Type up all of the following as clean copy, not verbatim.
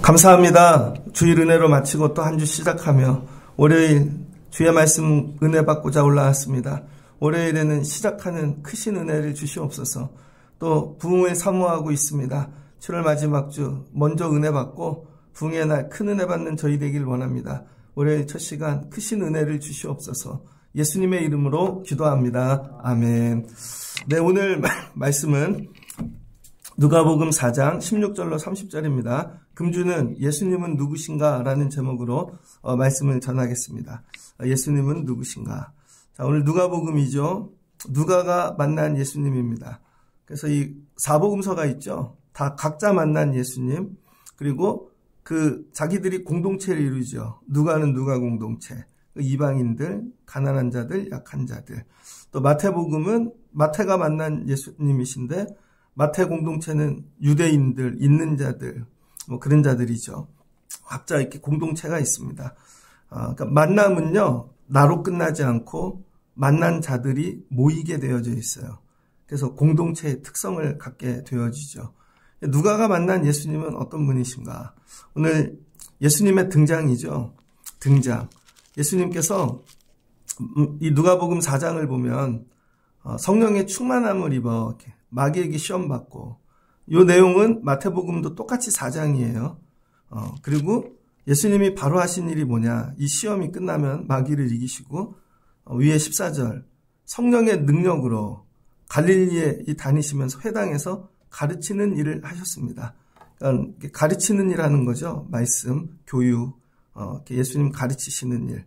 감사합니다. 주일 은혜로 마치고 또 한 주 시작하며 월요일 주의 말씀 은혜 받고자 올라왔습니다. 월요일에는 시작하는 크신 은혜를 주시옵소서. 또 부흥을 사모하고 있습니다. 7월 마지막 주 먼저 은혜 받고 부흥의 날 큰 은혜 받는 저희 되길 원합니다. 월요일 첫 시간 크신 은혜를 주시옵소서. 예수님의 이름으로 기도합니다. 아멘. 네, 오늘 말씀은 누가복음 4장 16절로 30절입니다. 금주는 예수님은 누구신가? 라는 제목으로 말씀을 전하겠습니다. 예수님은 누구신가? 자, 오늘 누가복음이죠. 누가가 만난 예수님입니다. 그래서 이 사복음서가 있죠. 다 각자 만난 예수님, 그리고 자기들이 공동체를 이루죠. 누가는 누가 공동체, 이방인들, 가난한 자들, 약한 자들. 또 마태복음은 마태가 만난 예수님이신데 마태 공동체는 유대인들, 있는 자들, 뭐 그런 자들이죠. 각자 이렇게 공동체가 있습니다. 그러니까 만남은요, 나로 끝나지 않고 만난 자들이 모이게 되어져 있어요. 그래서 공동체의 특성을 갖게 되어지죠. 누가가 만난 예수님은 어떤 분이신가? 오늘 예수님의 등장이죠. 등장. 예수님께서 이 누가복음 4장을 보면 성령의 충만함을 입어 이렇게 마귀에게 시험 받고, 이 내용은 마태복음도 똑같이 4장이에요. 그리고 예수님이 바로 하신 일이 뭐냐? 이 시험이 끝나면 마귀를 이기시고 위에 14절 성령의 능력으로 갈릴리에 다니시면서 회당에서 가르치는 일을 하셨습니다. 그러니까 가르치는 일 하는 거죠. 말씀, 교육, 예수님 가르치시는 일.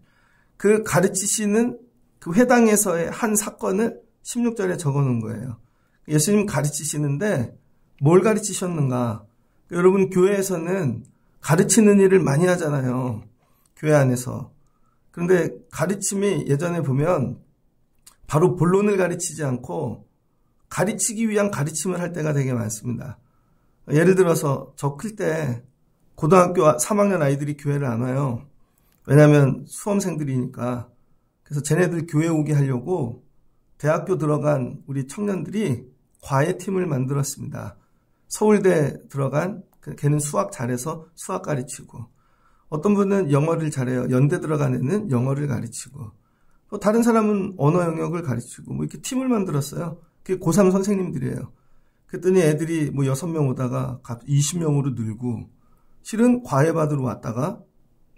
그 가르치시는 그 회당에서의 한 사건을 16절에 적어놓은 거예요. 예수님 가르치시는데 뭘 가르치셨는가? 여러분, 교회에서는 가르치는 일을 많이 하잖아요. 교회 안에서. 그런데 가르침이 예전에 보면 바로 본론을 가르치지 않고 가르치기 위한 가르침을 할 때가 되게 많습니다. 예를 들어서 저 클 때 고등학교 3학년 아이들이 교회를 안 와요. 왜냐하면 수험생들이니까. 그래서 쟤네들 교회 오게 하려고 대학교 들어간 우리 청년들이 과외팀을 만들었습니다. 서울대 들어간, 걔는 수학 잘해서 수학 가르치고, 어떤 분은 영어를 잘해요. 연대 들어간 애는 영어를 가르치고, 또 다른 사람은 언어 영역을 가르치고, 뭐 이렇게 팀을 만들었어요. 그게 고3 선생님들이에요. 그랬더니 애들이 뭐 6명 오다가 20명으로 늘고, 실은 과외 받으러 왔다가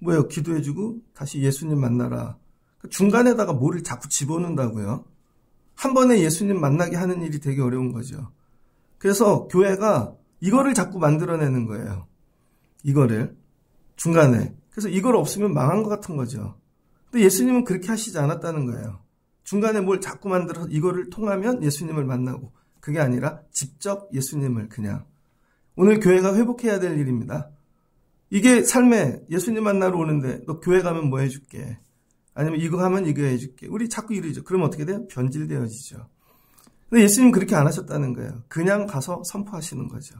뭐예요? 기도해주고 다시 예수님 만나라. 중간에다가 뭐를 자꾸 집어넣는다고요. 한 번에 예수님 만나게 하는 일이 되게 어려운 거죠. 그래서 교회가 이거를 자꾸 만들어내는 거예요. 이거를 중간에. 그래서 이걸 없으면 망한 것 같은 거죠. 근데 예수님은 그렇게 하시지 않았다는 거예요. 중간에 뭘 자꾸 만들어서 이거를 통하면 예수님을 만나고, 그게 아니라 직접 예수님을 그냥. 오늘 교회가 회복해야 될 일입니다. 이게 삶에 예수님 만나러 오는데 너 교회 가면 뭐 해줄게? 아니면 이거 하면 이거 해줄게. 우리 자꾸 이러죠. 그러면 어떻게 돼요? 변질되어지죠. 근데 예수님 그렇게 안 하셨다는 거예요. 그냥 가서 선포하시는 거죠.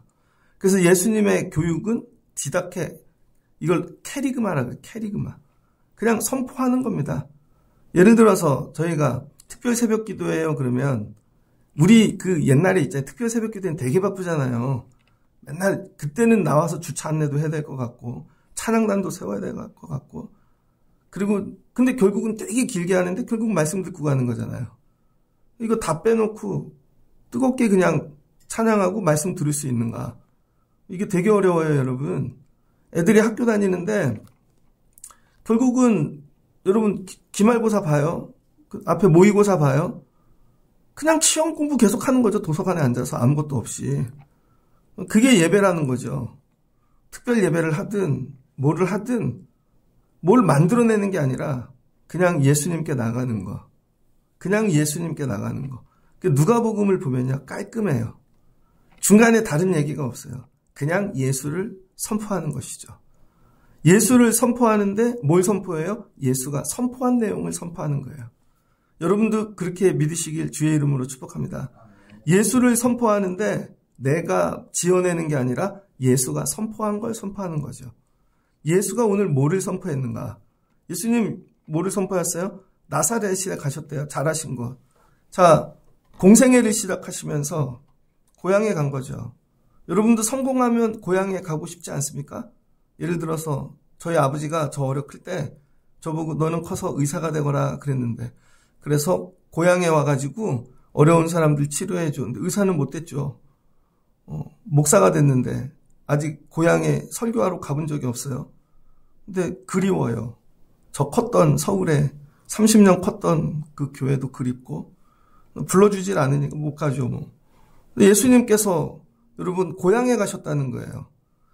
그래서 예수님의 교육은 디다케, 이걸 캐리그마라고 해요. 캐리그마. 그냥 선포하는 겁니다. 예를 들어서 저희가 특별 새벽 기도해요. 그러면 우리 옛날에 있잖아요. 특별 새벽 기도는 되게 바쁘잖아요. 맨날 그때는 나와서 주차 안내도 해야 될 것 같고 찬양단도 세워야 될 것 같고, 그리고 근데 결국은 되게 길게 하는데 결국 말씀 듣고 가는 거잖아요. 이거 다 빼놓고 뜨겁게 그냥 찬양하고 말씀 들을 수 있는가? 이게 되게 어려워요, 여러분. 애들이 학교 다니는데 결국은 여러분 기말고사 봐요. 그 앞에 모의고사 봐요. 그냥 시험 공부 계속 하는 거죠. 도서관에 앉아서 아무것도 없이. 그게 예배라는 거죠. 특별 예배를 하든 뭐를 하든 뭘 만들어내는 게 아니라 그냥 예수님께 나가는 거. 그냥 예수님께 나가는 거. 누가복음을 보면요, 깔끔해요. 중간에 다른 얘기가 없어요. 그냥 예수를 선포하는 것이죠. 예수를 선포하는데 뭘 선포해요? 예수가 선포한 내용을 선포하는 거예요. 여러분도 그렇게 믿으시길 주의 이름으로 축복합니다. 예수를 선포하는데 내가 지어내는 게 아니라 예수가 선포한 걸 선포하는 거죠. 예수가 오늘 뭐를 선포했는가? 예수님 뭐를 선포했어요? 나사렛에 가셨대요. 잘하신 것. 자, 공생애를 시작하시면서 고향에 간 거죠. 여러분도 성공하면 고향에 가고 싶지 않습니까? 예를 들어서 저희 아버지가 저 어렸을 때 저보고 너는 커서 의사가 되거라 그랬는데, 그래서 고향에 와가지고 어려운 사람들 치료해 줬는데 의사는 못 됐죠. 목사가 됐는데 아직 고향에 설교하러 가본 적이 없어요. 근데 그리워요. 저 컸던 서울에 30년 컸던 그 교회도 그립고, 불러주질 않으니까 못 가죠 뭐. 근데 예수님께서 여러분 고향에 가셨다는 거예요.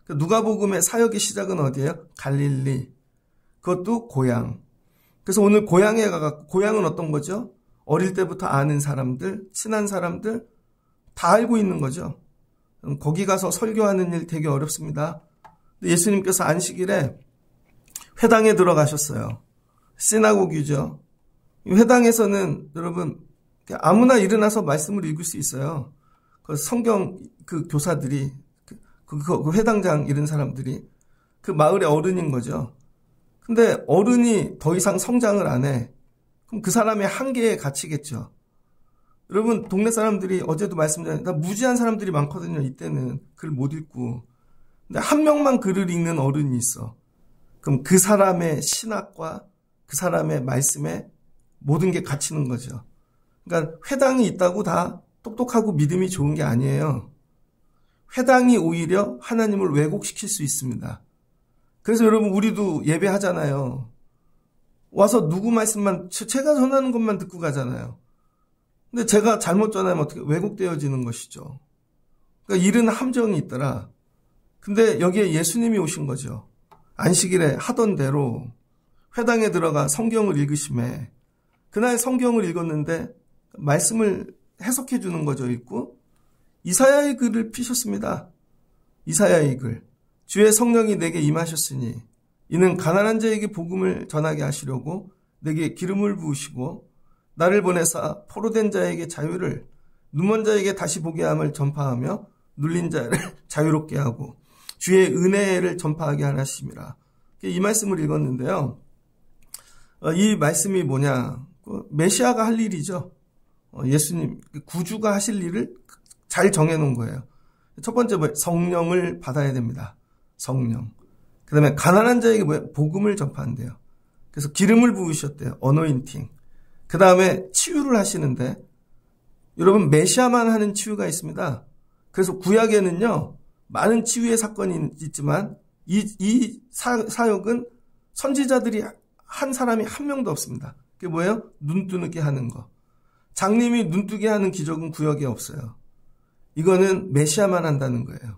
누가복음의 사역의 시작은 어디예요? 갈릴리. 그것도 고향. 그래서 오늘 고향에 가서, 고향은 어떤 거죠? 어릴 때부터 아는 사람들, 친한 사람들 다 알고 있는 거죠. 거기 가서 설교하는 일 되게 어렵습니다. 예수님께서 안식일에 회당에 들어가셨어요. 시나고기죠. 회당에서는 여러분 아무나 일어나서 말씀을 읽을 수 있어요. 그 성경 그 교사들이, 그 회당장 이런 사람들이 그 마을의 어른인 거죠. 근데 어른이 더 이상 성장을 안 해. 그럼 그 사람의 한계에 갇히겠죠. 여러분 동네 사람들이, 어제도 말씀드렸는데 무지한 사람들이 많거든요. 이때는 글 못 읽고. 근데 한 명만 글을 읽는 어른이 있어. 그럼 그 사람의 신학과 그 사람의 말씀에 모든 게 갇히는 거죠. 그러니까 회당이 있다고 다 똑똑하고 믿음이 좋은 게 아니에요. 회당이 오히려 하나님을 왜곡시킬 수 있습니다. 그래서 여러분 우리도 예배하잖아요. 와서 누구 말씀만, 제가 전하는 것만 듣고 가잖아요. 근데 제가 잘못 전하면 어떻게 왜곡되어지는 것이죠. 그러니까 일은 함정이 있더라. 근데 여기에 예수님이 오신 거죠. 안식일에 하던 대로 회당에 들어가 성경을 읽으심에, 그날 성경을 읽었는데 말씀을 해석해 주는 거죠. 읽고 이사야의 글을 피셨습니다. 이사야의 글. 주의 성령이 내게 임하셨으니 이는 가난한 자에게 복음을 전하게 하시려고 내게 기름을 부으시고 나를 보내사 포로된 자에게 자유를, 눈먼 자에게 다시 보게 함을 전파하며 눌린 자를 자유롭게 하고 주의 은혜를 전파하게 하심이라. 이 말씀을 읽었는데요. 이 말씀이 뭐냐? 메시아가 할 일이죠. 예수님, 구주가 하실 일을 잘 정해놓은 거예요. 첫 번째 뭐예요? 성령을 받아야 됩니다. 성령. 그 다음에 가난한 자에게 뭐예요? 복음을 전파한대요. 그래서 기름을 부으셨대요. 어노인팅. 그 다음에 치유를 하시는데, 여러분 메시아만 하는 치유가 있습니다. 그래서 구약에는요 많은 치유의 사건이 있지만 이 사역은 선지자들이 한 사람이 한 명도 없습니다. 그게 뭐예요? 눈 뜨게 하는 거. 장님이 눈 뜨게 하는 기적은 구약에 없어요. 이거는 메시아만 한다는 거예요.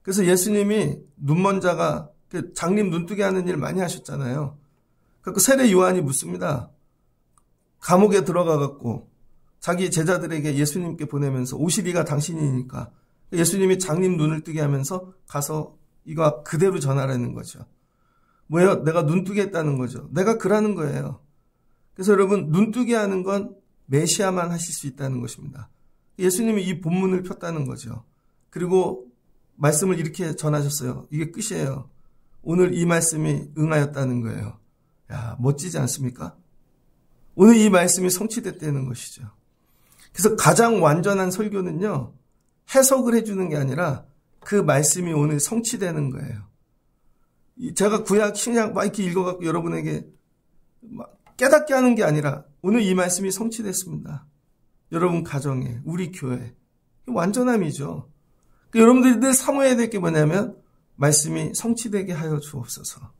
그래서 예수님이 눈먼 자가, 장님 눈 뜨게 하는 일 많이 하셨잖아요. 그래서 세례 요한이 묻습니다. 감옥에 들어가갖고 자기 제자들에게 예수님께 보내면서 오시리가 당신이니까 예수님이 장님 눈을 뜨게 하면서 가서 이거 그대로 전하라는 거죠. 뭐예요? 내가 눈 뜨게 했다는 거죠. 내가 그라는 거예요. 그래서 여러분 눈 뜨게 하는 건 메시아만 하실 수 있다는 것입니다. 예수님이 이 본문을 폈다는 거죠. 그리고 말씀을 이렇게 전하셨어요. 이게 끝이에요. 오늘 이 말씀이 응하였다는 거예요. 야, 멋지지 않습니까? 오늘 이 말씀이 성취됐다는 것이죠. 그래서 가장 완전한 설교는요, 해석을 해주는 게 아니라 그 말씀이 오늘 성취되는 거예요. 제가 구약, 신약 막 이렇게 읽어갖고 여러분에게 깨닫게 하는 게 아니라 오늘 이 말씀이 성취됐습니다. 여러분 가정에, 우리 교회. 완전함이죠. 여러분들이 늘 사모해야 될 게 뭐냐면 말씀이 성취되게 하여 주옵소서.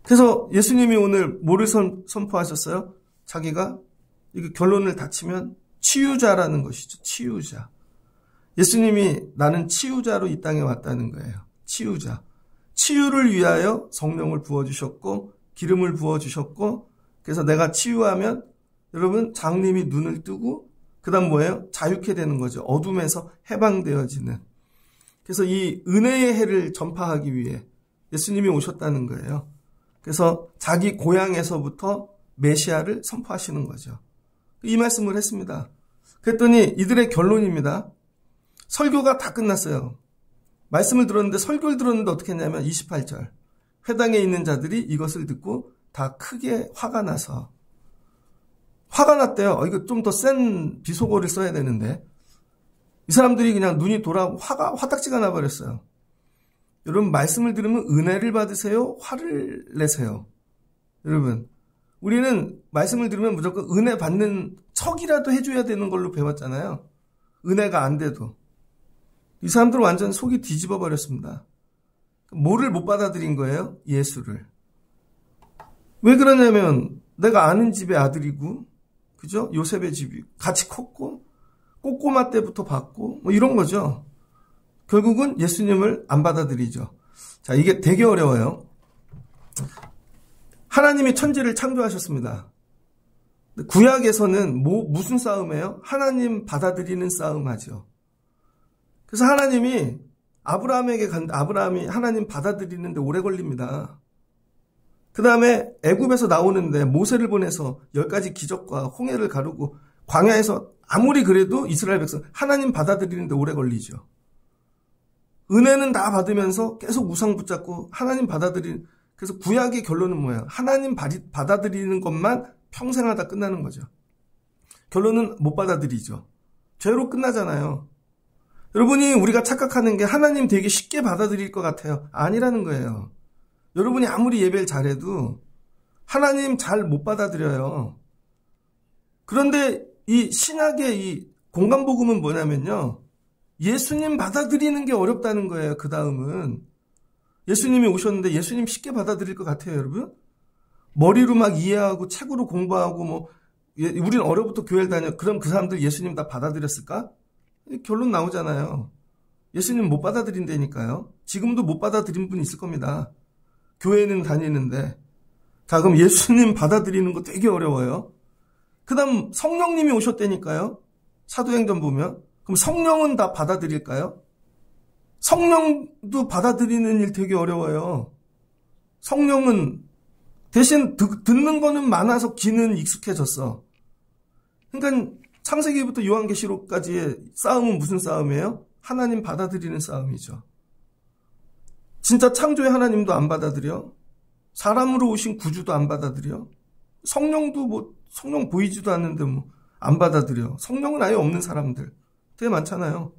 그래서 예수님이 오늘 뭐를 선포하셨어요? 자기가 이거 결론을 닫히면 치유자라는 것이죠. 치유자. 예수님이 나는 치유자로 이 땅에 왔다는 거예요. 치유자. 치유를 위하여 성령을 부어주셨고 기름을 부어주셨고, 그래서 내가 치유하면 여러분 장님이 눈을 뜨고 그 다음 뭐예요? 자유케 되는 거죠. 어둠에서 해방되어지는. 그래서 이 은혜의 해를 전파하기 위해 예수님이 오셨다는 거예요. 그래서 자기 고향에서부터 메시아를 선포하시는 거죠. 이 말씀을 했습니다. 그랬더니 이들의 결론입니다. 설교가 다 끝났어요. 말씀을 들었는데, 설교를 들었는데 어떻게 했냐면 28절. 회당에 있는 자들이 이것을 듣고 다 크게 화가 나서 화가 났대요. 이거 좀 더 센 비속어를 써야 되는데 이 사람들이 그냥 눈이 돌아 화딱지가 나버렸어요. 여러분, 말씀을 들으면 은혜를 받으세요? 화를 내세요? 여러분, 우리는 말씀을 들으면 무조건 은혜 받는 척이라도 해줘야 되는 걸로 배웠잖아요. 은혜가 안 돼도. 이 사람들은 완전 속이 뒤집어 버렸습니다. 뭐를 못 받아들인 거예요? 예수를. 왜 그러냐면 내가 아는 집의 아들이고, 그죠? 요셉의 집이 같이 컸고, 꼬꼬마 때부터 봤고, 뭐 이런 거죠. 결국은 예수님을 안 받아들이죠. 자, 이게 되게 어려워요. 하나님이 천지를 창조하셨습니다. 구약에서는 무슨 싸움이에요? 하나님 받아들이는 싸움 하죠. 그래서 하나님이 아브라함이 하나님 받아들이는데 오래 걸립니다. 그 다음에 애굽에서 나오는데 모세를 보내서 10가지 기적과 홍해를 가르고 광야에서 아무리 그래도 이스라엘 백성 하나님 받아들이는데 오래 걸리죠. 은혜는 다 받으면서 계속 우상 붙잡고 하나님 그래서 구약의 결론은 뭐예요? 하나님 받아들이는 것만 평생 하다 끝나는 거죠. 결론은 못 받아들이죠. 죄로 끝나잖아요. 여러분이 우리가 착각하는 게 하나님 되게 쉽게 받아들일 것 같아요. 아니라는 거예요. 여러분이 아무리 예배를 잘해도 하나님 잘 못 받아들여요. 그런데 이 신약의 이 공간복음은 뭐냐면요. 예수님 받아들이는 게 어렵다는 거예요. 그 다음은. 예수님이 오셨는데 예수님 쉽게 받아들일 것 같아요, 여러분? 머리로 막 이해하고 책으로 공부하고 우리는 어려부터 교회를 다녀. 그럼 그 사람들 예수님 다 받아들였을까? 결론 나오잖아요. 예수님 못 받아들인다니까요. 지금도 못 받아들인 분 있을 겁니다. 교회는 다니는데. 자, 그럼 예수님 받아들이는 거 되게 어려워요. 그 다음 성령님이 오셨다니까요. 사도행전 보면. 그럼 성령은 다 받아들일까요? 성령도 받아들이는 일 되게 어려워요. 성령은 대신 듣는 거는 많아서 귀는 익숙해졌어. 그러니까 창세기부터 요한계시록까지의 싸움은 무슨 싸움이에요? 하나님 받아들이는 싸움이죠. 진짜 창조의 하나님도 안 받아들여. 사람으로 오신 구주도 안 받아들여. 성령도 성령 보이지도 않는데 안 받아들여. 성령은 아예 없는 사람들 되게 많잖아요.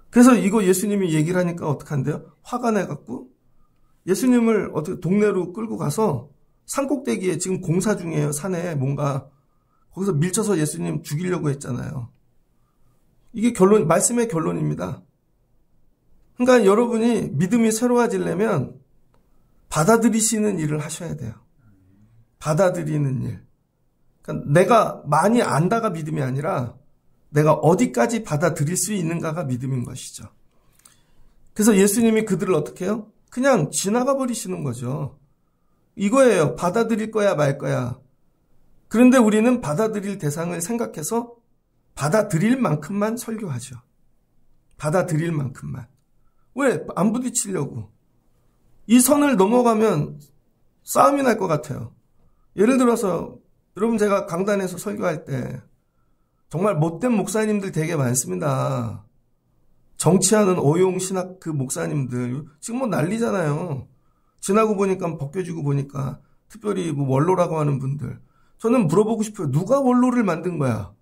그래서 이거 예수님이 얘기를 하니까 어떡한데요? 화가 나갖고 예수님을 어떻게 동네로 끌고 가서 산꼭대기에 지금 공사 중이에요. 산에 뭔가 거기서 밀쳐서 예수님 죽이려고 했잖아요. 이게 말씀의 결론입니다. 그러니까 여러분이 믿음이 새로워지려면 받아들이시는 일을 하셔야 돼요. 받아들이는 일. 그러니까 내가 많이 안다가 믿음이 아니라 내가 어디까지 받아들일 수 있는가가 믿음인 것이죠. 그래서 예수님이 그들을 어떻게 해요? 그냥 지나가 버리시는 거죠. 이거예요. 받아들일 거야 말 거야. 그런데 우리는 받아들일 대상을 생각해서 받아들일 만큼만 설교하죠. 받아들일 만큼만. 왜? 안 부딪히려고. 이 선을 넘어가면 싸움이 날 것 같아요. 예를 들어서 여러분 제가 강단에서 설교할 때 정말 못된 목사님들 되게 많습니다. 정치하는 어용 신학 그 목사님들 지금 난리잖아요. 지나고 보니까 벗겨지고 보니까 특별히 원로라고 하는 분들 저는 물어보고 싶어요. 누가 원로를 만든 거야?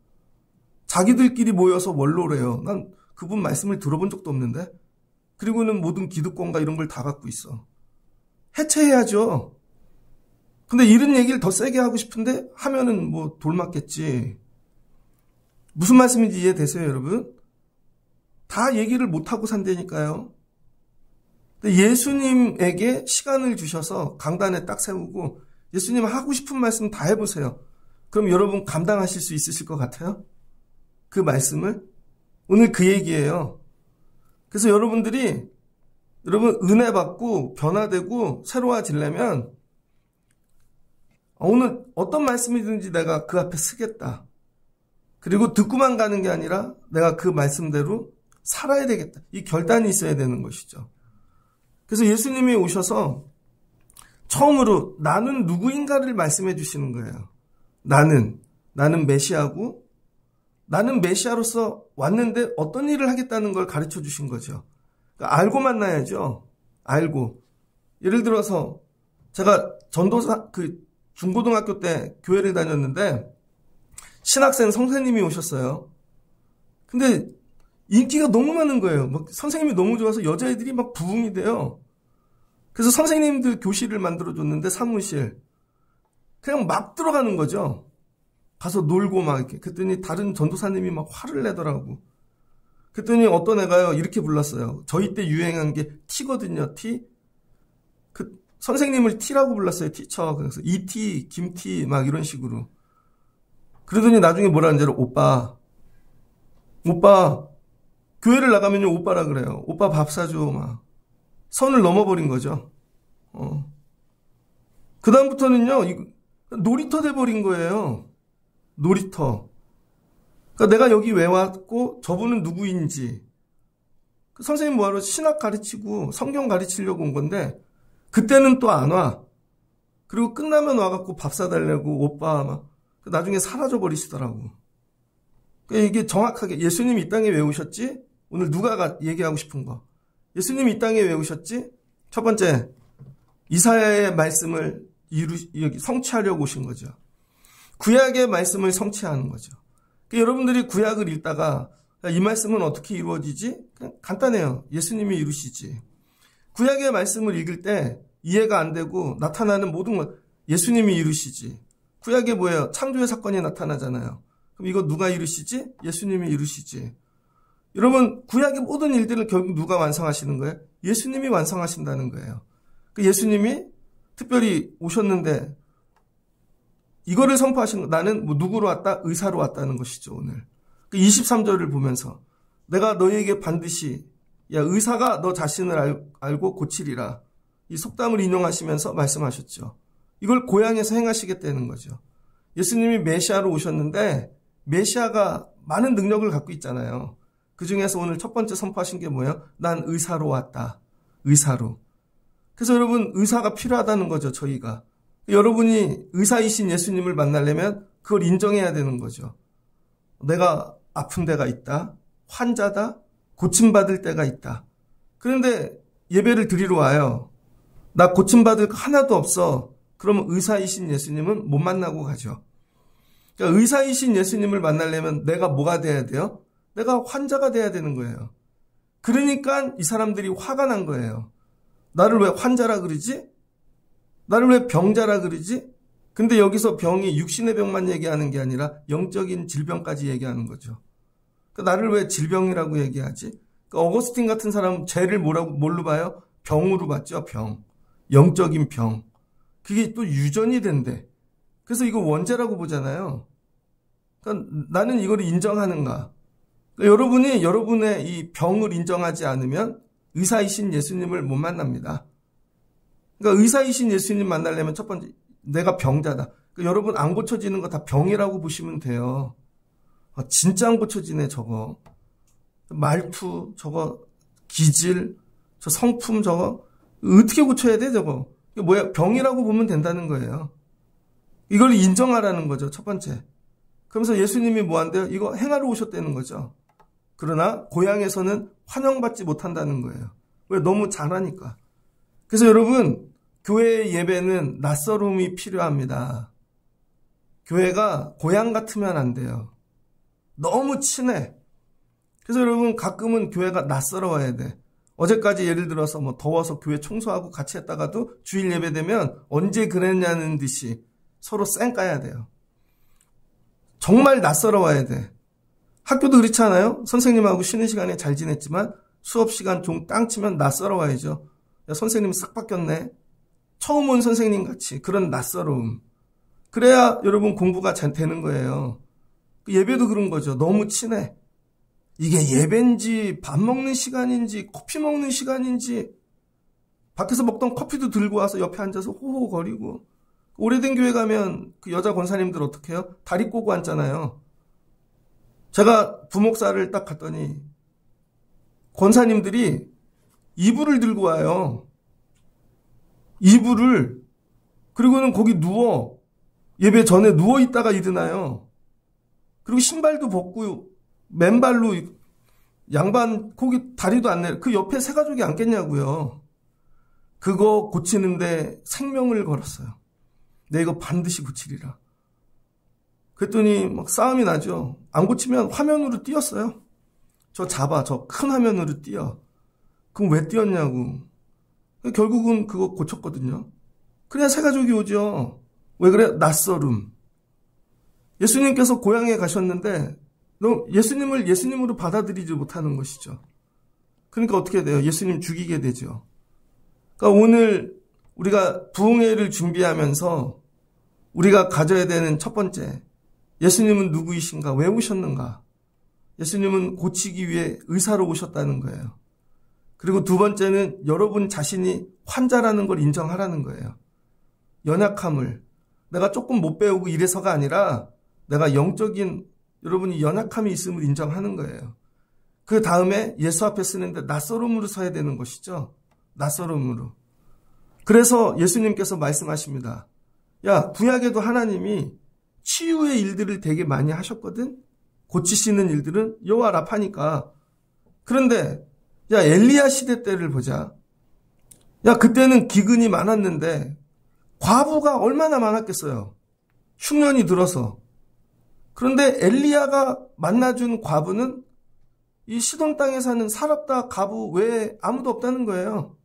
자기들끼리 모여서 원로래요. 난 그분 말씀을 들어본 적도 없는데 그리고는 모든 기득권과 이런 걸 다 갖고 있어. 해체해야죠. 근데 이런 얘기를 더 세게 하고 싶은데 하면은 돌 맞겠지. 무슨 말씀인지 이해되세요, 여러분? 다 얘기를 못하고 산다니까요. 예수님에게 시간을 주셔서 강단에 딱 세우고 예수님 하고 싶은 말씀 다 해보세요. 그럼 여러분 감당하실 수 있으실 것 같아요? 그 말씀을? 오늘 그 얘기예요. 그래서 여러분 은혜 받고 변화되고 새로워지려면 오늘 어떤 말씀이든지 내가 그 앞에 서겠다. 그리고 듣고만 가는 게 아니라 내가 그 말씀대로 살아야 되겠다. 이 결단이 있어야 되는 것이죠. 그래서 예수님이 오셔서 처음으로 나는 누구인가를 말씀해 주시는 거예요. 나는 메시아고 나는 메시아로서 왔는데 어떤 일을 하겠다는 걸 가르쳐 주신 거죠. 그러니까 알고 만나야죠. 알고. 예를 들어서 제가 전도사 중고등학교 때 교회를 다녔는데 신학생 선생님이 오셨어요. 근데 인기가 너무 많은 거예요. 막 선생님이 너무 좋아서 여자애들이 막 부흥이 돼요. 그래서 선생님들 교실을 만들어줬는데 사무실. 그냥 막 들어가는 거죠. 가서 놀고 막 이렇게. 그랬더니 다른 전도사님이 막 화를 내더라고. 그랬더니 어떤 애가요, 이렇게 불렀어요. 저희 때 유행한 게 티거든요, 티. 그 선생님을 티라고 불렀어요, 티처. 그래서 이티, 김티, 막 이런 식으로. 그러더니 나중에 뭐라 하는지 알아? 오빠, 교회를 나가면요, 오빠라 그래요. 오빠 밥 사줘, 막. 선을 넘어버린 거죠. 그다음부터는요, 놀이터 돼버린 거예요. 놀이터. 그러니까 내가 여기 왜 왔고 저분은 누구인지. 선생님 뭐하러 신학 가르치고 성경 가르치려고 온 건데 그때는 또 안 와. 그리고 끝나면 와갖고 밥 사달라고 오빠 막 나중에 사라져 버리시더라고. 그러니까 이게 정확하게 예수님이 이 땅에 왜 오셨지? 오늘 누가 얘기하고 싶은 거. 예수님이 이 땅에 왜 오셨지? 첫 번째, 이사야의 말씀을 성취하려고 오신 거죠. 구약의 말씀을 성취하는 거죠. 그러니까 여러분들이 구약을 읽다가 이 말씀은 어떻게 이루어지지? 그냥 간단해요. 예수님이 이루시지. 구약의 말씀을 읽을 때 이해가 안 되고 나타나는 모든 것 예수님이 이루시지. 구약에 뭐예요? 창조의 사건이 나타나잖아요. 그럼 이거 누가 이루시지? 예수님이 이루시지. 여러분 구약의 모든 일들을 결국 누가 완성하시는 거예요? 예수님이 완성하신다는 거예요. 그 예수님이 특별히 오셨는데 이거를 선포하신 거 나는 뭐 누구로 왔다? 의사로 왔다는 것이죠. 오늘 23절을 보면서 내가 너희에게 반드시 야 의사가 너 자신을 알고 고치리라. 이 속담을 인용하시면서 말씀하셨죠. 이걸 고향에서 행하시겠다는 거죠. 예수님이 메시아로 오셨는데 메시아가 많은 능력을 갖고 있잖아요. 그중에서 오늘 첫 번째 선포하신 게 뭐예요? 난 의사로 왔다. 의사로. 그래서 여러분 의사가 필요하다는 거죠. 저희가. 여러분이 의사이신 예수님을 만나려면 그걸 인정해야 되는 거죠. 내가 아픈 데가 있다. 환자다. 고침받을 때가 있다. 그런데 예배를 드리러 와요. 나 고침받을 거 하나도 없어. 그러면 의사이신 예수님은 못 만나고 가죠. 그러니까 의사이신 예수님을 만나려면 내가 뭐가 돼야 돼요? 내가 환자가 돼야 되는 거예요. 그러니까 이 사람들이 화가 난 거예요. 나를 왜 환자라 그러지? 나를 왜 병자라 그러지? 근데 여기서 병이 육신의 병만 얘기하는 게 아니라 영적인 질병까지 얘기하는 거죠. 그러니까 나를 왜 질병이라고 얘기하지? 그러니까 어거스틴 같은 사람은 죄를 뭘로 봐요? 병으로 봤죠. 병. 영적인 병. 그게 또 유전이 된대. 그래서 이거 원죄라고 보잖아요. 그러니까 나는 이걸 인정하는가? 그러니까 여러분이 여러분의 이 병을 인정하지 않으면 의사이신 예수님을 못 만납니다. 그러니까 의사이신 예수님 만나려면 첫 번째 내가 병자다. 그러니까 여러분 안 고쳐지는 거 다 병이라고 보시면 돼요. 진짜 안 고쳐지네 저거. 말투 저거 기질 저 성품 저거 어떻게 고쳐야 돼 저거. 이게 뭐야 병이라고 보면 된다는 거예요. 이걸 인정하라는 거죠. 첫 번째. 그러면서 예수님이 뭐 한대요? 이거 행하러 오셨다는 거죠. 그러나 고향에서는 환영받지 못한다는 거예요. 왜? 너무 잘하니까. 그래서 여러분 교회의 예배는 낯설음이 필요합니다. 교회가 고향 같으면 안 돼요. 너무 친해. 그래서 여러분 가끔은 교회가 낯설어야 돼. 어제까지 예를 들어서 뭐 더워서 교회 청소하고 같이 했다가도 주일 예배 되면 언제 그랬냐는 듯이 서로 쌩까야 돼요. 정말 낯설어와야 돼. 학교도 그렇지 않아요? 선생님하고 쉬는 시간에 잘 지냈지만 수업 시간 종 땅 치면 낯설어와야죠. 야, 선생님 싹 바뀌었네. 처음 온 선생님 같이 그런 낯설음. 그래야 여러분 공부가 잘 되는 거예요. 예배도 그런 거죠. 너무 친해. 이게 예배인지 밥 먹는 시간인지 커피 먹는 시간인지 밖에서 먹던 커피도 들고 와서 옆에 앉아서 호호거리고 오래된 교회 가면 그 여자 권사님들 어떻게 해요? 다리 꼬고 앉잖아요. 제가 부목사를 딱 갔더니 권사님들이 이불을 들고 와요. 이불을. 그리고는 거기 누워. 예배 전에 누워 있다가 일어나요. 그리고 신발도 벗고 맨발로 양반 거기 다리도 안 내려. 그 옆에 새 가족이 앉겠냐고요. 그거 고치는데 생명을 걸었어요. 내 이거 반드시 고치리라. 그랬더니 막 싸움이 나죠. 안 고치면 화면으로 띄었어요. 저 큰 화면으로 띄어. 그럼 왜 띄었냐고. 결국은 그거 고쳤거든요. 그래야 새 가족이 오죠. 왜 그래? 낯설음. 예수님께서 고향에 가셨는데 예수님을 예수님으로 받아들이지 못하는 것이죠. 그러니까 어떻게 돼요? 예수님 죽이게 되죠. 그러니까 오늘 우리가 부흥회를 준비하면서 우리가 가져야 되는 첫 번째, 예수님은 누구이신가? 왜 오셨는가? 예수님은 고치기 위해 의사로 오셨다는 거예요. 그리고 두 번째는 여러분 자신이 환자라는 걸 인정하라는 거예요. 연약함을. 내가 조금 못 배우고 이래서가 아니라 내가 영적인 여러분이 연약함이 있음을 인정하는 거예요. 그 다음에 예수 앞에 쓰는데 낯설음으로 서야 되는 것이죠. 낯설음으로. 그래서 예수님께서 말씀하십니다. 야, 구약에도 하나님이 치유의 일들을 되게 많이 하셨거든? 고치시는 일들은 여호와 라파니까. 그런데 야, 엘리야 시대 때를 보자. 야, 그때는 기근이 많았는데 과부가 얼마나 많았겠어요. 흉년이 들어서. 그런데 엘리야가 만나준 과부는 이 시돈 땅에 사는 사랍다 과부 외에 아무도 없다는 거예요.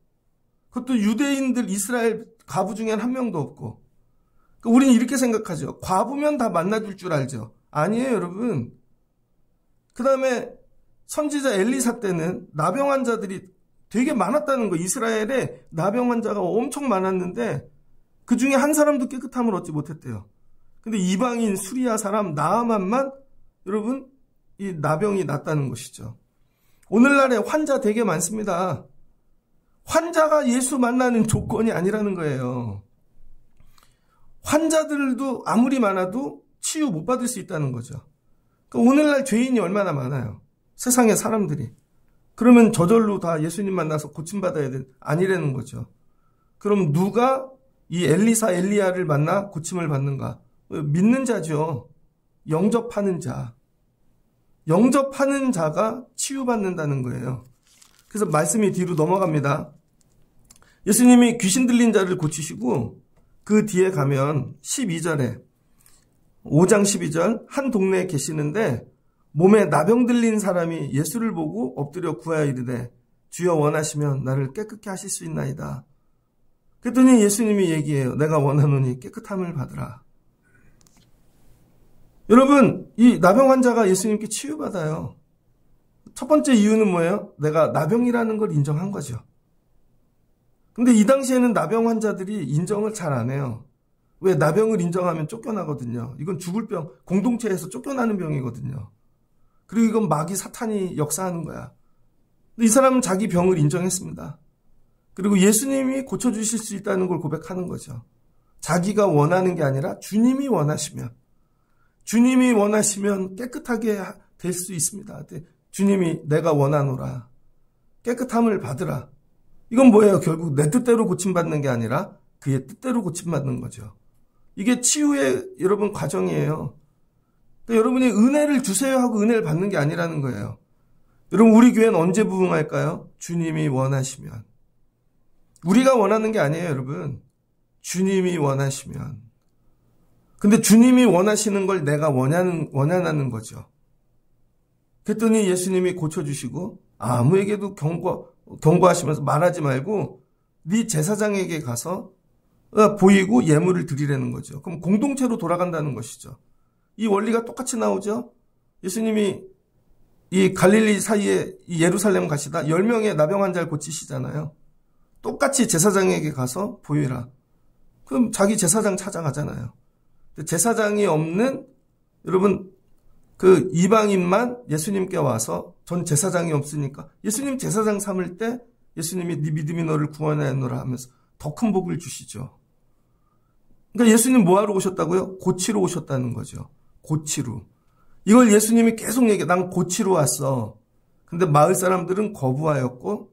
그것도 유대인들 이스라엘 과부 중엔 한 명도 없고. 우리는 이렇게 생각하죠. 과부면 다 만나줄 줄 알죠. 아니에요, 여러분. 그 다음에 선지자 엘리사 때는 나병 환자들이 되게 많았다는 거. 이스라엘에 나병 환자가 엄청 많았는데 그 중에 한 사람도 깨끗함을 얻지 못했대요. 근데 이방인 수리아 사람 나아만만 여러분 이 나병이 낫다는 것이죠. 오늘날에 환자 되게 많습니다. 환자가 예수 만나는 조건이 아니라는 거예요. 환자들도 아무리 많아도 치유 못 받을 수 있다는 거죠. 그러니까 오늘날 죄인이 얼마나 많아요. 세상의 사람들이. 그러면 저절로 다 예수님 만나서 고침받아야 돼. 아니라는 거죠. 그럼 누가 이 엘리사 엘리야를 만나 고침을 받는가? 믿는 자죠. 영접하는 자. 영접하는 자가 치유받는다는 거예요. 그래서 말씀이 뒤로 넘어갑니다. 예수님이 귀신 들린 자를 고치시고 그 뒤에 가면 12절에 5장 12절 한 동네에 계시는데 몸에 나병 들린 사람이 예수를 보고 엎드려 구하여 이르되 주여 원하시면 나를 깨끗게 하실 수 있나이다. 그랬더니 예수님이 얘기해요. 내가 원하노니 깨끗함을 받으라. 여러분, 이 나병 환자가 예수님께 치유받아요. 첫 번째 이유는 뭐예요? 내가 나병이라는 걸 인정한 거죠. 근데 이 당시에는 나병 환자들이 인정을 잘 안 해요. 왜? 나병을 인정하면 쫓겨나거든요. 이건 죽을 병, 공동체에서 쫓겨나는 병이거든요. 그리고 이건 마귀 사탄이 역사하는 거야. 근데 이 사람은 자기 병을 인정했습니다. 그리고 예수님이 고쳐주실 수 있다는 걸 고백하는 거죠. 자기가 원하는 게 아니라 주님이 원하시면 깨끗하게 될 수 있습니다. 주님이 내가 원하노라. 깨끗함을 받으라. 이건 뭐예요? 결국 내 뜻대로 고침받는 게 아니라 그의 뜻대로 고침받는 거죠. 이게 치유의 여러분 과정이에요. 그러니까 여러분이 은혜를 주세요 하고 은혜를 받는 게 아니라는 거예요. 여러분 우리 교회는 언제 부흥할까요? 주님이 원하시면. 우리가 원하는 게 아니에요, 여러분. 주님이 원하시면. 근데 주님이 원하시는 걸 내가 원하는 거죠. 그랬더니 예수님이 고쳐주시고 아무에게도 경고하시면서 말하지 말고 네 제사장에게 가서 보이고 예물을 드리라는 거죠. 그럼 공동체로 돌아간다는 것이죠. 이 원리가 똑같이 나오죠. 예수님이 이 갈릴리 사이에 이 예루살렘 가시다 10명의 나병 환자를 고치시잖아요. 똑같이 제사장에게 가서 보이라. 그럼 자기 제사장 찾아가잖아요. 제사장이 없는 여러분 그 이방인만 예수님께 와서 전 제사장이 없으니까 예수님 제사장 삼을 때 예수님이 네 믿음이 너를 구원하였노라 하면서 더 큰 복을 주시죠. 그러니까 예수님 뭐하러 오셨다고요? 고치러 오셨다는 거죠. 고치러. 이걸 예수님이 계속 얘기해. 난 고치러 왔어. 근데 마을 사람들은 거부하였고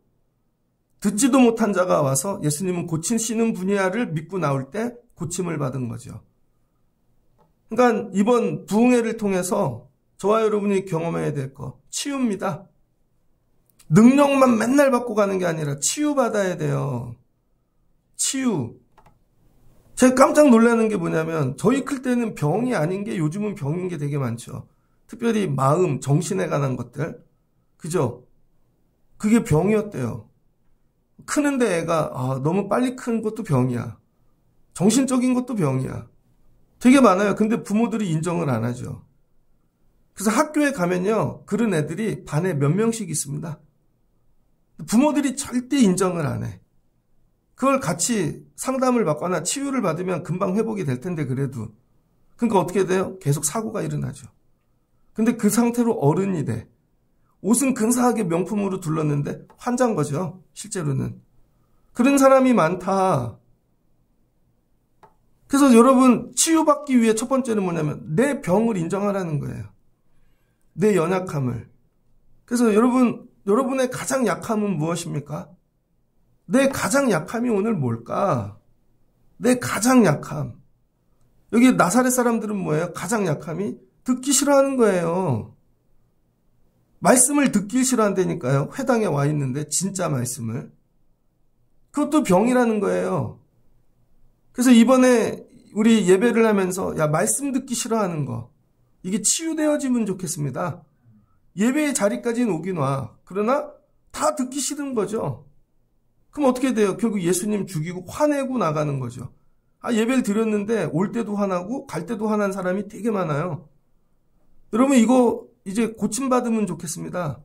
듣지도 못한 자가 와서 예수님은 고치시는 분야를 믿고 나올 때 고침을 받은 거죠. 그러니까 이번 부흥회를 통해서 저와 여러분이 경험해야 될 거 치유입니다. 능력만 맨날 받고 가는 게 아니라 치유받아야 돼요. 치유. 제가 깜짝 놀라는 게 뭐냐면 저희 클 때는 병이 아닌 게 요즘은 병인 게 되게 많죠. 특별히 마음, 정신에 관한 것들. 그죠? 그게 병이었대요. 크는데 애가 너무 빨리 큰 것도 병이야. 정신적인 것도 병이야. 되게 많아요. 근데 부모들이 인정을 안 하죠. 그래서 학교에 가면요. 그런 애들이 반에 몇 명씩 있습니다. 부모들이 절대 인정을 안 해. 그걸 같이 상담을 받거나 치유를 받으면 금방 회복이 될 텐데 그래도. 그러니까 어떻게 돼요? 계속 사고가 일어나죠. 근데 그 상태로 어른이 돼. 옷은 근사하게 명품으로 둘렀는데 환자인 거죠. 실제로는. 그런 사람이 많다. 그래서 여러분 치유받기 위해 첫 번째는 뭐냐면 내 병을 인정하라는 거예요. 내 연약함을. 그래서 여러분의 가장 약함은 무엇입니까? 내 가장 약함이 오늘 뭘까? 내 가장 약함. 여기 나사렛 사람들은 뭐예요? 가장 약함이 듣기 싫어하는 거예요. 말씀을 듣기 싫어한다니까요. 회당에 와 있는데 진짜 말씀을. 그것도 병이라는 거예요. 그래서 이번에 우리 예배를 하면서 말씀 듣기 싫어하는 거. 이게 치유되어지면 좋겠습니다. 예배의 자리까지는 오긴 와. 그러나 다 듣기 싫은 거죠. 그럼 어떻게 돼요? 결국 예수님 죽이고 화내고 나가는 거죠. 예배를 드렸는데 올 때도 화나고 갈 때도 화난 사람이 되게 많아요. 여러분 이거 이제 고침받으면 좋겠습니다.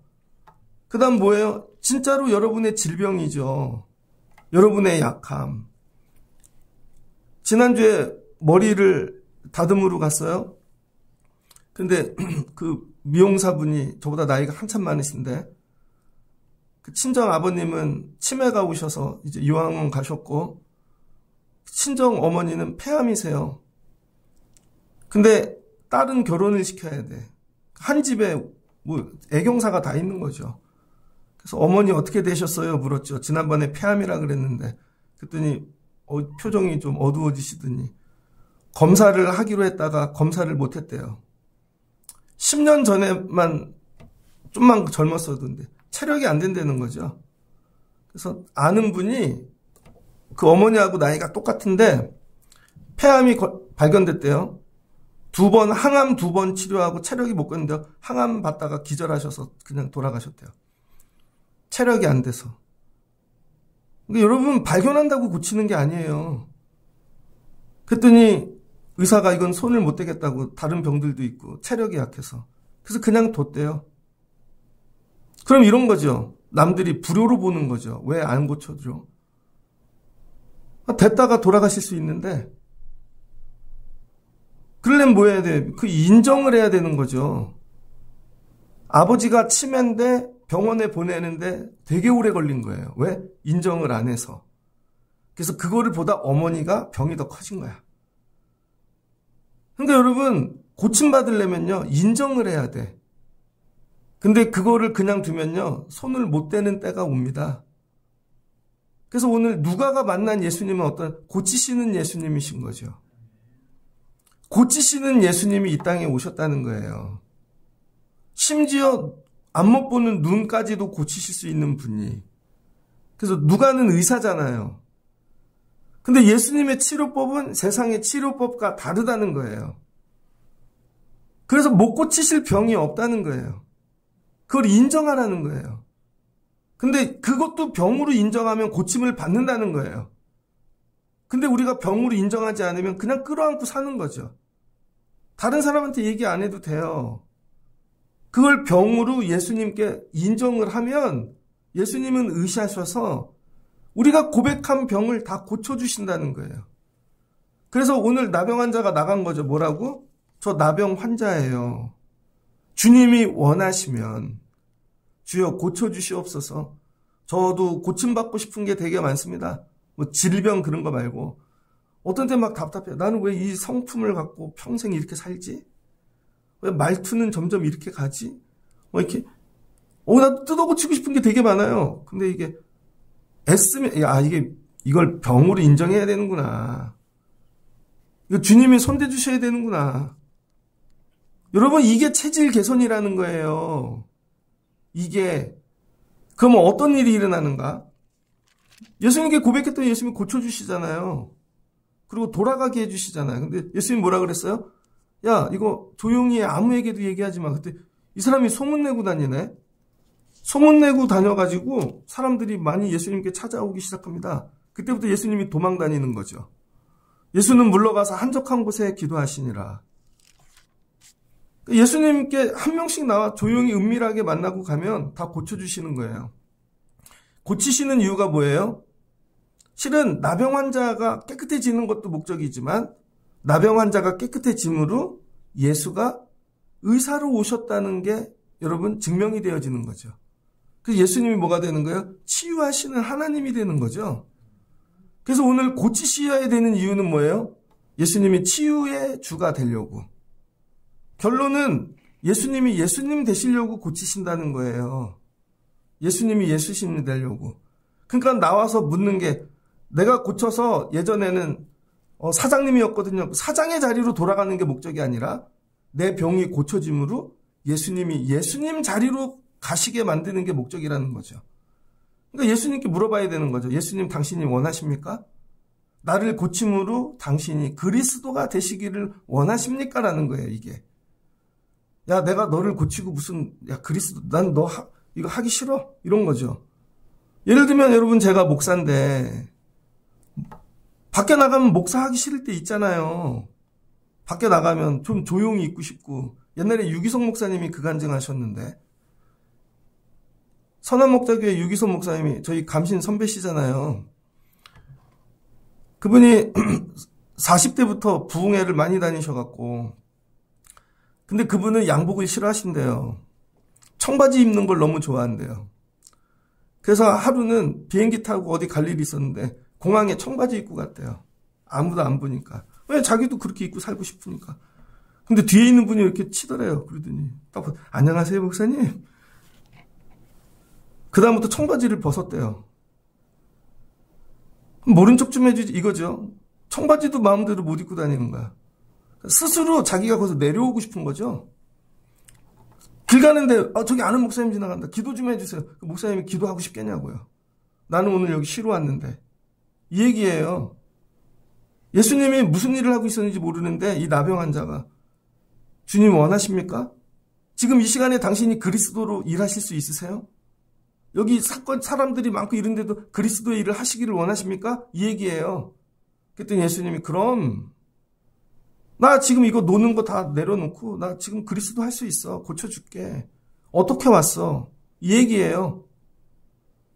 그 다음 뭐예요? 진짜로 여러분의 질병이죠. 여러분의 약함. 지난주에 머리를 다듬으러 갔어요. 근데 그 미용사분이 저보다 나이가 한참 많으신데 그 친정 아버님은 치매가 오셔서 이제 요양원 가셨고 친정 어머니는 폐암이세요. 근데 딸은 결혼을 시켜야 돼. 한 집에 뭐 애경사가 다 있는 거죠. 그래서 어머니 어떻게 되셨어요? 물었죠. 지난번에 폐암이라 그랬는데 그랬더니 표정이 좀 어두워지시더니 검사를 하기로 했다가 검사를 못 했대요. 10년 전에만 좀만 젊었었는데 체력이 안 된다는 거죠. 그래서 아는 분이 그 어머니하고 나이가 똑같은데 폐암이 발견됐대요. 항암 2번 치료하고 체력이 못 끊는데 항암 받다가 기절하셔서 그냥 돌아가셨대요. 체력이 안 돼서. 근데 여러분 발견한다고 고치는 게 아니에요. 그랬더니 의사가 이건 손을 못 대겠다고 다른 병들도 있고 체력이 약해서. 그래서 그냥 뒀대요. 그럼 이런 거죠. 남들이 불효로 보는 거죠. 왜 안 고쳐줘? 됐다가 돌아가실 수 있는데 그러려면 뭐 해야 돼? 그 인정을 해야 되는 거죠. 아버지가 치매인데 병원에 보내는데 되게 오래 걸린 거예요. 왜? 인정을 안 해서. 그래서 그거를 보다 어머니가 병이 더 커진 거야. 그러니까 여러분 고침받으려면요 인정을 해야 돼. 근데 그거를 그냥 두면요 손을 못 대는 때가 옵니다. 그래서 오늘 누가가 만난 예수님은 어떤 고치시는 예수님이신 거죠. 고치시는 예수님이 이 땅에 오셨다는 거예요. 심지어 안 못 보는 눈까지도 고치실 수 있는 분이. 그래서 누가는 의사잖아요. 근데 예수님의 치료법은 세상의 치료법과 다르다는 거예요. 그래서 못 고치실 병이 없다는 거예요. 그걸 인정하라는 거예요. 근데 그것도 병으로 인정하면 고침을 받는다는 거예요. 근데 우리가 병으로 인정하지 않으면 그냥 끌어안고 사는 거죠. 다른 사람한테 얘기 안 해도 돼요. 그걸 병으로 예수님께 인정을 하면 예수님은 의시하셔서 우리가 고백한 병을 다 고쳐주신다는 거예요. 그래서 오늘 나병 환자가 나간 거죠. 뭐라고? 저 나병 환자예요. 주님이 원하시면 주여 고쳐주시옵소서. 저도 고침받고 싶은 게 되게 많습니다. 뭐 질병 그런 거 말고. 어떤 때 막 답답해요. 나는 왜 이 성품을 갖고 평생 이렇게 살지? 왜 말투는 점점 이렇게 가지? 이렇게. 나도 뜯어고치고 싶은 게 되게 많아요. 근데 이게 애쓰면, 이걸 병으로 인정해야 되는구나. 이거 주님이 손대주셔야 되는구나. 여러분, 이게 체질 개선이라는 거예요. 그러면 어떤 일이 일어나는가? 예수님께 고백했던 예수님이 고쳐주시잖아요. 그리고 돌아가게 해주시잖아요. 근데 예수님 뭐라 그랬어요? 야, 이거 조용히 해. 아무에게도 얘기하지 마. 그때 이 사람이 소문내고 다니네. 소문내고 다녀가지고 사람들이 많이 예수님께 찾아오기 시작합니다. 그때부터 예수님이 도망 다니는 거죠. 예수는 물러가서 한적한 곳에 기도하시니라. 예수님께 한 명씩 나와 조용히 은밀하게 만나고 가면 다 고쳐주시는 거예요. 고치시는 이유가 뭐예요? 실은 나병 환자가 깨끗해지는 것도 목적이지만 나병 환자가 깨끗해짐으로 예수가 의사로 오셨다는 게 여러분 증명이 되어지는 거죠. 그래서 예수님이 뭐가 되는 거예요? 치유하시는 하나님이 되는 거죠. 그래서 오늘 고치셔야 되는 이유는 뭐예요? 예수님이 치유의 주가 되려고. 결론은 예수님이 예수님 되시려고 고치신다는 거예요. 예수님이 예수님 되려고. 그러니까 나와서 묻는 게 내가 고쳐서 예전에는 사장님이었거든요. 사장의 자리로 돌아가는 게 목적이 아니라 내 병이 고쳐짐으로 예수님이 예수님 자리로 가시게 만드는 게 목적이라는 거죠. 그러니까 예수님께 물어봐야 되는 거죠. 예수님 당신이 원하십니까? 나를 고침으로 당신이 그리스도가 되시기를 원하십니까? 라는 거예요, 이게. 야, 내가 너를 고치고 무슨, 야, 그리스도, 난 너 이거 하기 싫어. 이런 거죠. 예를 들면 여러분 제가 목사인데, 밖에 나가면 목사하기 싫을 때 있잖아요. 밖에 나가면 좀 조용히 있고 싶고, 옛날에 유기성 목사님이 그 간증하셨는데, 선한목자교회 유기성 목사님이 저희 감신 선배시잖아요. 그분이 40대부터 부흥회를 많이 다니셔갖고, 근데 그분은 양복을 싫어하신대요. 청바지 입는 걸 너무 좋아한대요. 그래서 하루는 비행기 타고 어디 갈 일이 있었는데 공항에 청바지 입고 갔대요. 아무도 안 보니까. 왜? 자기도 그렇게 입고 살고 싶으니까. 근데 뒤에 있는 분이 이렇게 치더래요. 그러더니 딱 안녕하세요 목사님. 그 다음부터 청바지를 벗었대요. 모른 척 좀 해주지 이거죠. 청바지도 마음대로 못 입고 다니는 거야. 스스로 자기가 거기서 내려오고 싶은 거죠. 길 가는데 저기 아는 목사님 지나간다. 기도 좀 해주세요. 그 목사님이 기도하고 싶겠냐고요. 나는 오늘 여기 쉬러 왔는데. 이 얘기예요. 예수님이 무슨 일을 하고 있었는지 모르는데 이 나병 환자가 주님 원하십니까? 지금 이 시간에 당신이 그리스도로 일하실 수 있으세요? 여기 사람들이 많고 이런데도 그리스도의 일을 하시기를 원하십니까? 이 얘기예요. 그랬더니 예수님이 그럼 나 지금 이거 노는 거 다 내려놓고 나 지금 그리스도 할 수 있어. 고쳐줄게. 어떻게 왔어? 이 얘기예요.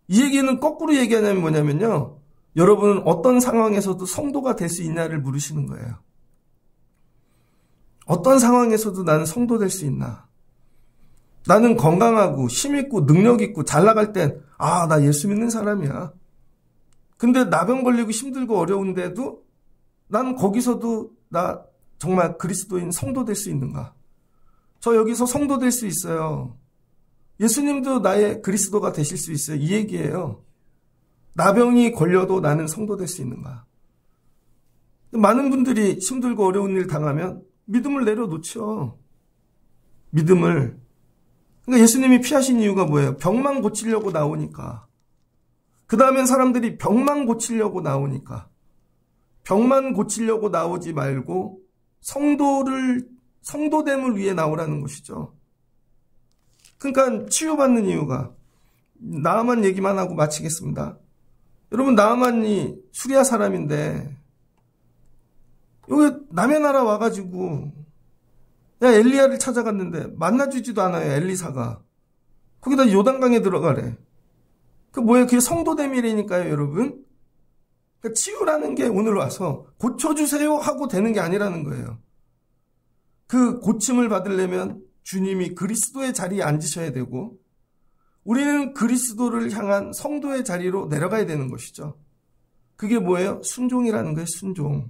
이 얘기는 거꾸로 얘기하냐면 뭐냐면요. 여러분은 어떤 상황에서도 성도가 될 수 있냐를 물으시는 거예요. 어떤 상황에서도 나는 성도 될 수 있나? 나는 건강하고 힘있고 능력있고 잘 나갈 땐 나 예수 믿는 사람이야. 근데 나병 걸리고 힘들고 어려운데도 난 거기서도 나 정말 그리스도인 성도 될 수 있는가? 저 여기서 성도 될 수 있어요. 예수님도 나의 그리스도가 되실 수 있어요. 이 얘기예요. 나병이 걸려도 나는 성도 될 수 있는가? 많은 분들이 힘들고 어려운 일 당하면 믿음을 내려놓죠. 믿음을. 그러니까 예수님이 피하신 이유가 뭐예요? 병만 고치려고 나오니까. 그 다음엔 사람들이 병만 고치려고 나오니까. 병만 고치려고 나오지 말고 성도됨을 위해 나오라는 것이죠. 그러니까 치유받는 이유가 나아만 얘기만 하고 마치겠습니다. 여러분 나아만이 수리아 사람인데 여기 남의 나라 와가지고 엘리야를 찾아갔는데 만나주지도 않아요. 엘리사가. 거기다 요단강에 들어가래. 그 뭐예요? 그게 성도됨이라니까요, 여러분. 그러니까 치유라는 게 오늘 와서 고쳐주세요 하고 되는 게 아니라는 거예요. 그 고침을 받으려면 주님이 그리스도의 자리에 앉으셔야 되고 우리는 그리스도를 향한 성도의 자리로 내려가야 되는 것이죠. 그게 뭐예요? 순종이라는 거예요. 순종.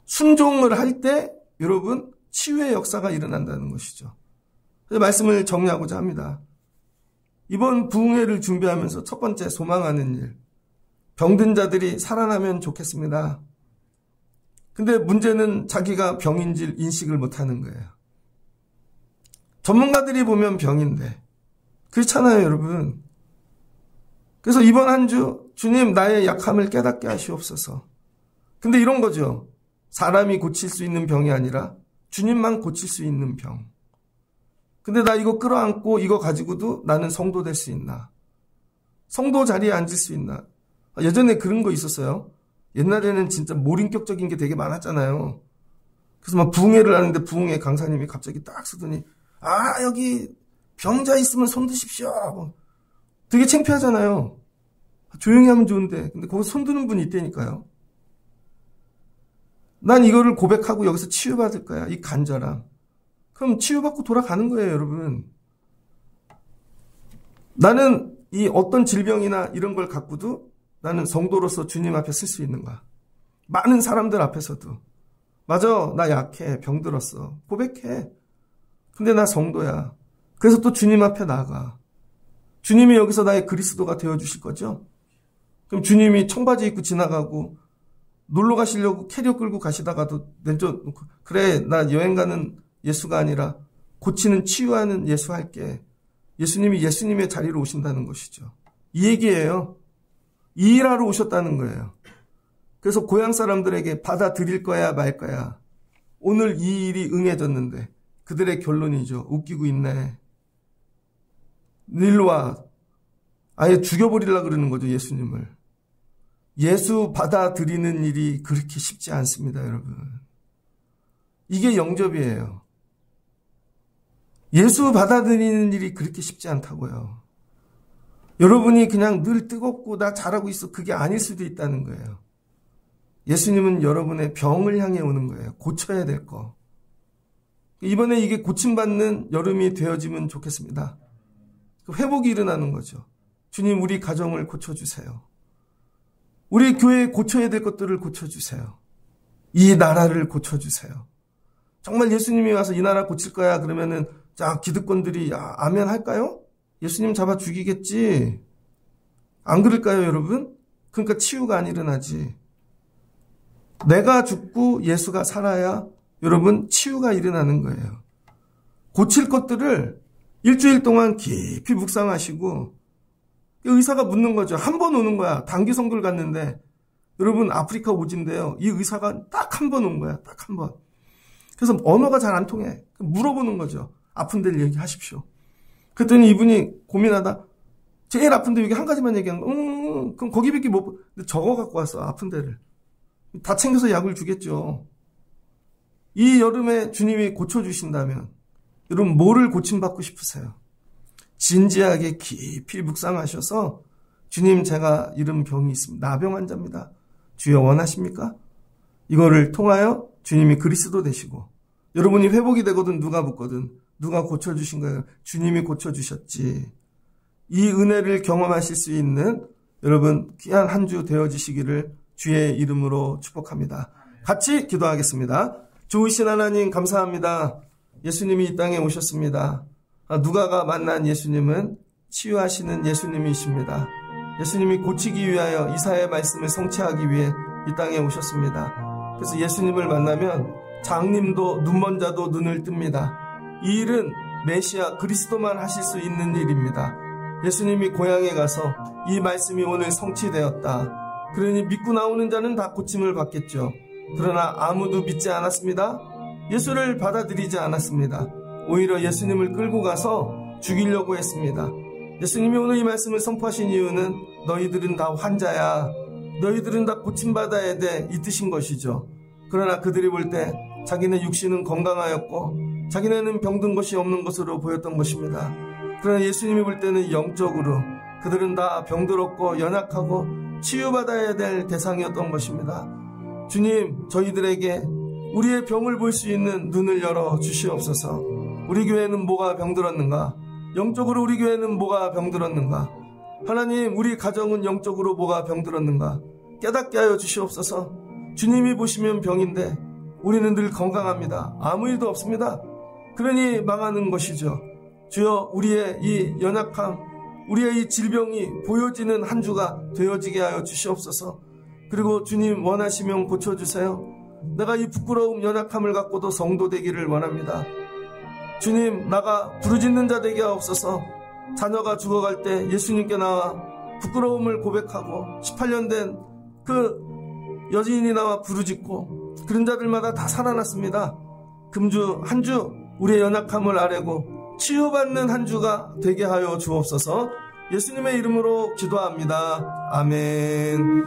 순종을 할 때 여러분 치유의 역사가 일어난다는 것이죠. 그래서 말씀을 정리하고자 합니다. 이번 부흥회를 준비하면서 첫 번째 소망하는 일. 병든 자들이 살아나면 좋겠습니다. 근데 문제는 자기가 병인 줄 인식을 못하는 거예요. 전문가들이 보면 병인데 그렇잖아요, 여러분. 그래서 이번 한 주 주님 나의 약함을 깨닫게 하시옵소서. 근데 이런 거죠. 사람이 고칠 수 있는 병이 아니라 주님만 고칠 수 있는 병. 근데 나 이거 끌어안고 이거 가지고도 나는 성도 될 수 있나? 성도 자리에 앉을 수 있나? 예전에 그런 거 있었어요. 옛날에는 진짜 몰인격적인 게 되게 많았잖아요. 그래서 막 부흥회를 하는데 부흥회 강사님이 갑자기 딱 쓰더니 여기 병자 있으면 손 드십시오. 되게 창피하잖아요. 조용히 하면 좋은데 근데 거기서 손 드는 분이 있다니까요. 난 이거를 고백하고 여기서 치유받을 거야. 이 간절함. 그럼 치유받고 돌아가는 거예요, 여러분. 나는 이 어떤 질병이나 이런 걸 갖고도 나는 성도로서 주님 앞에 쓸 수 있는가? 많은 사람들 앞에서도. 맞아, 나 약해, 병들었어. 고백해. 근데 나 성도야. 그래서 또 주님 앞에 나가. 주님이 여기서 나의 그리스도가 되어주실 거죠? 그럼 주님이 청바지 입고 지나가고 놀러 가시려고 캐리어 끌고 가시다가도 내쫓고 그래, 나 여행 가는 예수가 아니라 고치는 치유하는 예수 할게. 예수님이 예수님의 자리로 오신다는 것이죠. 이 얘기예요. 이 일하러 오셨다는 거예요. 그래서 고향 사람들에게 받아들일 거야 말 거야. 오늘 이 일이 응해졌는데 그들의 결론이죠. 웃기고 있네. 일로 와. 아예 죽여버리려고 그러는 거죠, 예수님을. 예수 받아들이는 일이 그렇게 쉽지 않습니다, 여러분. 이게 영접이에요. 예수 받아들이는 일이 그렇게 쉽지 않다고요. 여러분이 그냥 늘 뜨겁고 나 잘하고 있어. 그게 아닐 수도 있다는 거예요. 예수님은 여러분의 병을 향해 오는 거예요. 고쳐야 될 거. 이번에 이게 고침받는 여름이 되어지면 좋겠습니다. 회복이 일어나는 거죠. 주님, 우리 가정을 고쳐주세요. 우리 교회에 고쳐야 될 것들을 고쳐주세요. 이 나라를 고쳐주세요. 정말 예수님이 와서 이 나라 고칠 거야 그러면은 자, 기득권들이 아멘 할까요? 예수님 잡아 죽이겠지. 안 그럴까요, 여러분? 그러니까 치유가 안 일어나지. 내가 죽고 예수가 살아야 여러분 치유가 일어나는 거예요. 고칠 것들을 일주일 동안 깊이 묵상하시고 의사가 묻는 거죠. 한 번 오는 거야. 단기 선교를 갔는데 여러분 아프리카 오진데요. 이 의사가 딱 한 번 온 거야. 딱 한 번. 그래서 언어가 잘 안 통해. 물어보는 거죠. 아픈 데를 얘기하십시오. 그랬더니 이분이 고민하다 제일 아픈데 여기 한 가지만 얘기한 거. 그럼 거기밖에 못. 적어 갖고 왔어. 아픈 데를. 다 챙겨서 약을 주겠죠. 이 여름에 주님이 고쳐주신다면 여러분 뭐를 고침받고 싶으세요? 진지하게 깊이 묵상하셔서 주님, 제가 이런 병이 있습니다. 나병 환자입니다. 주여 원하십니까? 이거를 통하여 주님이 그리스도 되시고 여러분이 회복이 되거든 누가 묻거든 누가 고쳐주신 거예요? 주님이 고쳐주셨지. 이 은혜를 경험하실 수 있는 여러분 귀한 한 주 되어지시기를 주의 이름으로 축복합니다. 같이 기도하겠습니다. 좋으신 하나님 감사합니다. 예수님이 이 땅에 오셨습니다. 누가가 만난 예수님은 치유하시는 예수님이십니다. 예수님이 고치기 위하여 이사야의 말씀을 성취하기 위해 이 땅에 오셨습니다. 그래서 예수님을 만나면 장님도 눈먼 자도 눈을 뜹니다. 이 일은 메시아 그리스도만 하실 수 있는 일입니다. 예수님이 고향에 가서 이 말씀이 오늘 성취되었다. 그러니 믿고 나오는 자는 다 고침을 받겠죠. 그러나 아무도 믿지 않았습니다. 예수를 받아들이지 않았습니다. 오히려 예수님을 끌고 가서 죽이려고 했습니다. 예수님이 오늘 이 말씀을 선포하신 이유는 너희들은 다 환자야. 너희들은 다 고침받아야 돼. 이 뜻인 것이죠. 그러나 그들이 볼 때 자기네 육신은 건강하였고 자기네는 병든 것이 없는 것으로 보였던 것입니다. 그러나 예수님이 볼 때는 영적으로 그들은 다 병들었고 연약하고 치유받아야 될 대상이었던 것입니다. 주님, 저희들에게 우리의 병을 볼 수 있는 눈을 열어 주시옵소서. 우리 교회는 뭐가 병들었는가? 영적으로 우리 교회는 뭐가 병들었는가? 하나님, 우리 가정은 영적으로 뭐가 병들었는가? 깨닫게 하여 주시옵소서. 주님이 보시면 병인데 우리는 늘 건강합니다. 아무 일도 없습니다. 그러니 망하는 것이죠. 주여, 우리의 이 연약함, 우리의 이 질병이 보여지는 한 주가 되어지게 하여 주시옵소서. 그리고 주님, 원하시면 고쳐주세요. 내가 이 부끄러움, 연약함을 갖고도 성도 되기를 원합니다. 주님, 나가 부르짖는 자 되게 하옵소서. 자녀가 죽어갈 때 예수님께 나와 부끄러움을 고백하고 18년 된 그 여진이 나와 부르짖고 그런 자들마다 다 살아났습니다. 금주 한 주 우리의 연약함을 아뢰고 치유받는 한 주가 되게 하여 주옵소서. 예수님의 이름으로 기도합니다. 아멘.